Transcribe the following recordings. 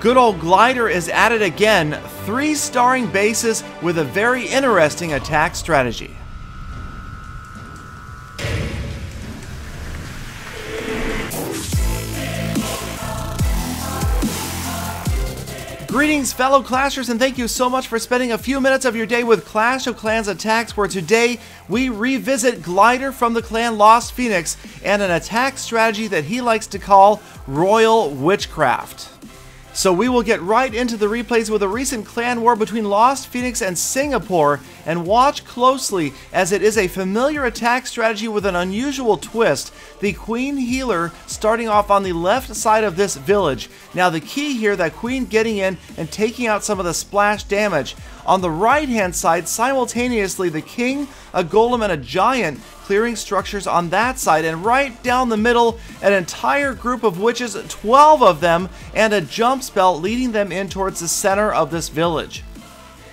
Good old Glider is at it again, 3-starring bases with a very interesting attack strategy. Greetings fellow Clashers, and thank you so much for spending a few minutes of your day with Clash of Clans Attacks, where today we revisit Glider from the clan Lost Phoenix and an attack strategy that he likes to call Royal Witchcraft. So we will get right into the replays with a recent clan war between Lost Phoenix and Singapore, and watch closely as it is a familiar attack strategy with an unusual twist. The Queen Healer starting off on the left side of this village. Now the key here, that Queen getting in and taking out some of the splash damage. On the right hand side, simultaneously the King, a Golem, and a Giant clearing structures on that side, and right down the middle an entire group of witches, 12 of them, and a jump spell leading them in towards the center of this village.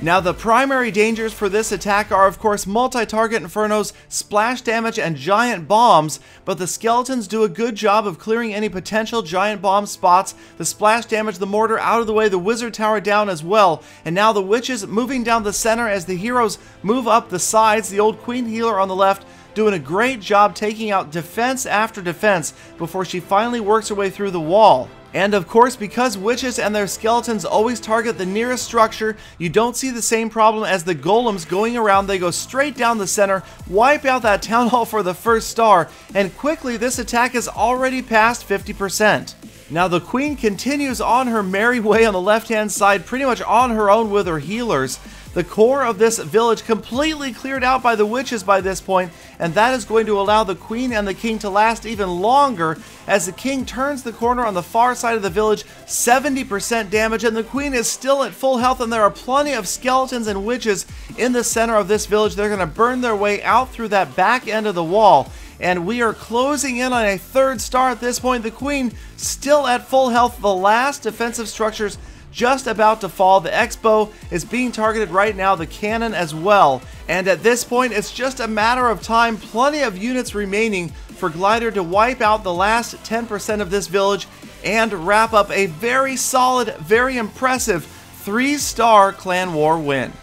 Now the primary dangers for this attack are of course multi-target infernos, splash damage, and giant bombs, but the skeletons do a good job of clearing any potential giant bomb spots, the splash damage, the mortar out of the way, the wizard tower down as well, and now the witches moving down the center as the heroes move up the sides. The old Queen Healer on the left doing a great job taking out defense after defense before she finally works her way through the wall. And of course, because witches and their skeletons always target the nearest structure, you don't see the same problem as the golems going around. They go straight down the center, wipe out that town hall for the first star, and quickly this attack is already past 50%. Now the Queen continues on her merry way on the left hand side, pretty much on her own with her healers. The core of this village completely cleared out by the witches by this point, and that is going to allow the Queen and the King to last even longer as the King turns the corner on the far side of the village, 70% damage, and the Queen is still at full health, and there are plenty of skeletons and witches in the center of this village. They're going to burn their way out through that back end of the wall. And we are closing in on a 3rd star at this point. The Queen still at full health. The last defensive structures just about to fall. The X-Bow is being targeted right now, the cannon as well. And at this point, it's just a matter of time. Plenty of units remaining for Glider to wipe out the last 10% of this village and wrap up a very solid, very impressive 3-star clan war win.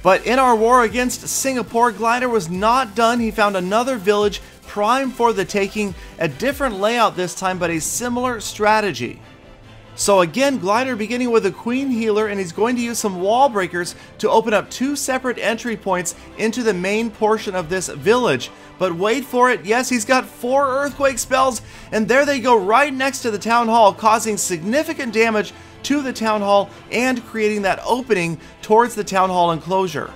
But in our war against Singapore, Glider was not done. He found another village prime for the taking, a different layout this time, but a similar strategy. So again, Glider beginning with a Queen Healer, and he's going to use some wall breakers to open up 2 separate entry points into the main portion of this village. But wait for it, yes, he's got 4 earthquake spells, and there they go right next to the town hall, causing significant damage to the town hall and creating that opening towards the town hall enclosure.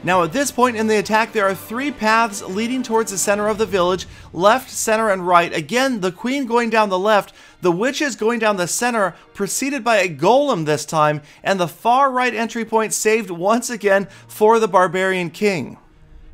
Now at this point in the attack, there are 3 paths leading towards the center of the village, left, center, and right. Again, the Queen going down the left, the witches going down the center, preceded by a golem this time, and the far right entry point saved once again for the Barbarian King.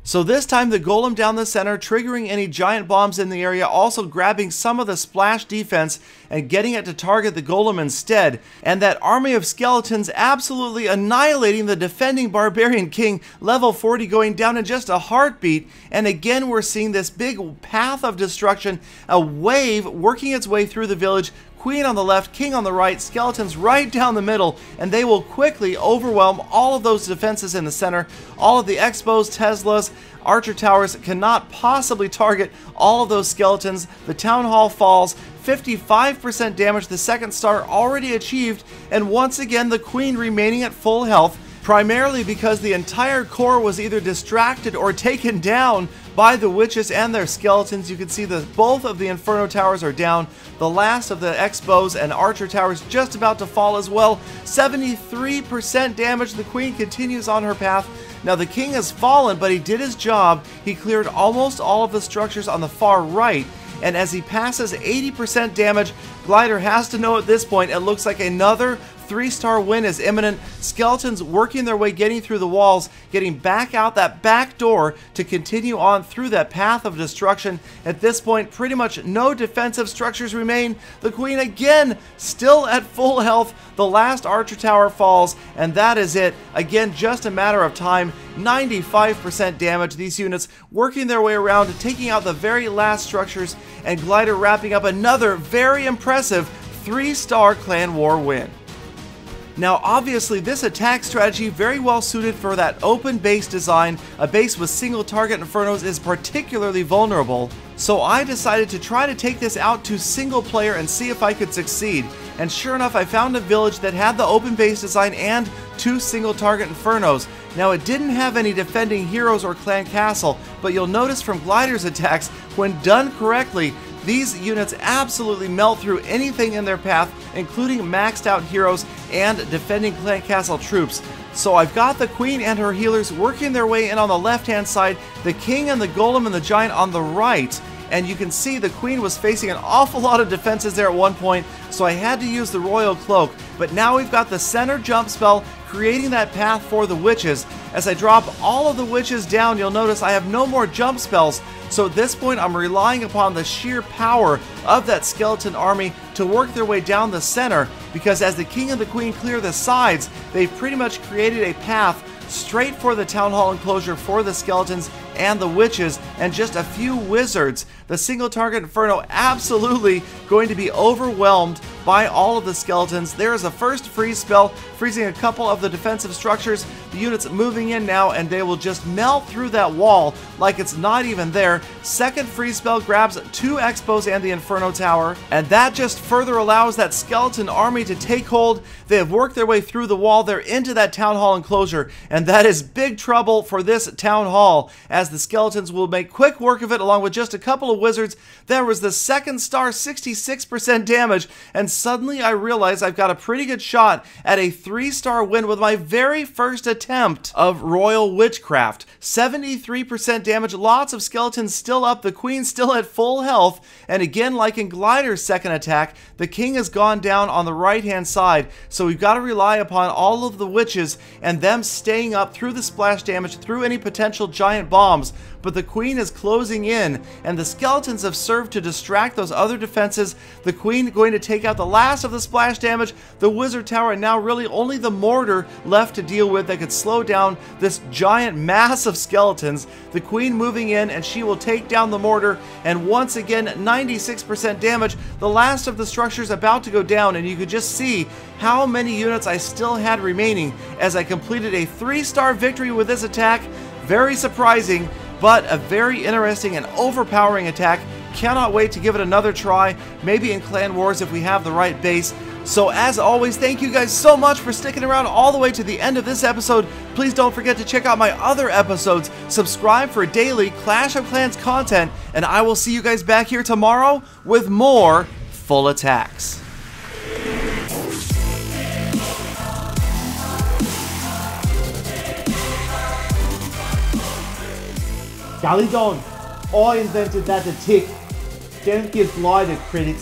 So this time the golem down the center, triggering any giant bombs in the area, also grabbing some of the splash defense and getting it to target the golem instead. And that army of skeletons absolutely annihilating the defending Barbarian King, level 40 going down in just a heartbeat. And again we're seeing this big path of destruction, a wave working its way through the village. Queen on the left, King on the right, skeletons right down the middle, and they will quickly overwhelm all of those defenses in the center. All of the X-Bows, Teslas, Archer Towers cannot possibly target all of those skeletons. The Town Hall falls, 55% damage, the 2nd star already achieved, and once again the Queen remaining at full health, primarily because the entire core was either distracted or taken down by the witches and their skeletons. You can see that both of the Inferno Towers are down. The last of the X-Bows and Archer Towers just about to fall as well. 73% damage. The Queen continues on her path. Now the King has fallen, but he did his job. He cleared almost all of the structures on the far right. And as he passes 80% damage, Glider has to know at this point it looks like another 3-star win is imminent. Skeletons working their way, getting through the walls, getting back out that back door to continue on through that path of destruction. At this point, pretty much no defensive structures remain. The Queen again still at full health. The last Archer Tower falls, and that is it. Again, just a matter of time. 95% damage. These units working their way around, taking out the very last structures, and Glider wrapping up another very impressive 3-star clan war win. Now obviously this attack strategy very well suited for that open base design. A base with single target infernos is particularly vulnerable. So I decided to try to take this out to single player and see if I could succeed. And sure enough, I found a village that had the open base design and 2 single target infernos. Now it didn't have any defending heroes or clan castle, but you'll notice from Glider's attacks, when done correctly, these units absolutely melt through anything in their path, including maxed out heroes and defending clan castle troops. So I've got the queen and her healers working their way in on the left hand side, the king and the golem and the giant on the right. And you can see the queen was facing an awful lot of defenses there at one point, so I had to use the royal cloak. But now we've got the center jump spell creating that path for the witches. As I drop all of the witches down, you'll notice I have no more jump spells. So at this point, I'm relying upon the sheer power of that skeleton army to work their way down the center, because as the king and the queen clear the sides, they've pretty much created a path straight for the town hall enclosure for the skeletons and the witches and just a few wizards. The single target inferno absolutely going to be overwhelmed by all of the skeletons. There is a first freeze spell, freezing a couple of the defensive structures. The units moving in now, and they will just melt through that wall like it's not even there. Second freeze spell grabs 2 expos and the Inferno Tower, and that just further allows that skeleton army to take hold. They have worked their way through the wall. They're into that town hall enclosure, and that is big trouble for this town hall, as the skeletons will make quick work of it along with just a couple of wizards. There was the second star, 66% damage, and suddenly I realize I've got a pretty good shot at a 3-star win with my very first attempt of Royal Witchcraft. 73% damage, lots of skeletons still up, the queen still at full health, and again, like in Glider's second attack, the king has gone down on the right hand side, so we've got to rely upon all of the witches and them staying up through the splash damage, through any potential giant bombs. But the queen is closing in, and the skeletons have served to distract those other defenses. The queen going to take out the last of the splash damage, the wizard tower, and now really only the mortar left to deal with that could slow down this giant mass of skeletons. The queen moving in, and she will take down the mortar, and once again 96% damage. The last of the structures about to go down, and you could just see how many units I still had remaining as I completed a 3-star victory with this attack. Very surprising, but a very interesting and overpowering attack. Cannot wait to give it another try, maybe in Clan Wars if we have the right base. So as always, thank you guys so much for sticking around all the way to the end of this episode. Please don't forget to check out my other episodes, subscribe for daily Clash of Clans content, and I will see you guys back here tomorrow with more full attacks. Galadon, I invented that attack. Don't give Glider credit.